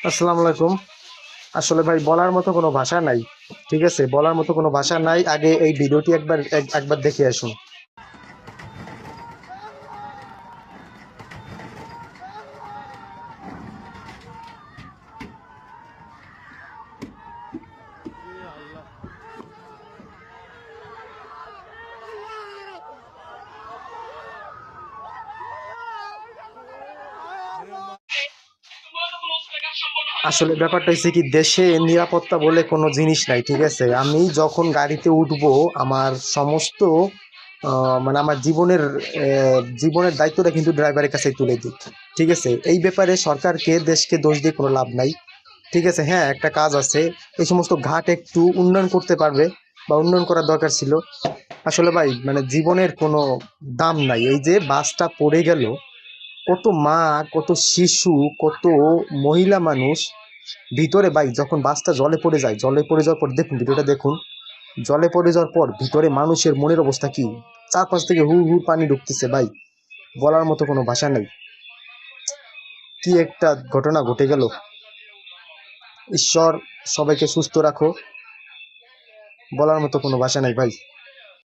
আসসালামু আলাইকুম। আসলে ভাই বলার মতো কোনো ভাষা নাই। ঠিক আছে, বলার মতো কোনো ভাষা নাই। আগে এই ভিডিওটি একবার দেখে আসুন। আসলে ব্যাপারটা হচ্ছে কি, দেশে নিরাপত্তা বলে কোনো জিনিস নাই। ঠিক আছে, আমি যখন গাড়িতে উঠবো আমার সমস্ত মানে আমার জীবনের দায়িত্বটা কিন্তু ড্রাইভারের কাছে তুলে দিই। ঠিক আছে, এই ব্যাপারে সরকারকে দেশকে দোষ দিয়ে কোনো লাভ নাই। ঠিক আছে, হ্যাঁ একটা কাজ আছে, এই সমস্ত ঘাট একটু উন্নয়ন করতে পারবে বা উন্নয়ন করার দরকার ছিল। আসলে ভাই মানে জীবনের কোনো দাম নাই। এই যে বাসটা পড়ে গেল, কত মা, কত শিশু, কত মহিলা মানুষ ভিতরে। ভাই যখন বাসটা জলে পড়ে যায়, জলে পড়ে যাওয়ার পর দেখুন, ভিডিওটা দেখুন, জলে পড়ে যাওয়ার পর ভিতরে মানুষের মনের অবস্থা কি। চারপাশ থেকে হুড় হুড় পানি ঢুকতেছে ভাই, বলার মতো কোনো ভাষা নেই। কি একটা ঘটনা ঘটে গেল। ঈশ্বর সবাইকে সুস্থ রাখো, বলার মতো কোনো ভাষা নাই ভাই।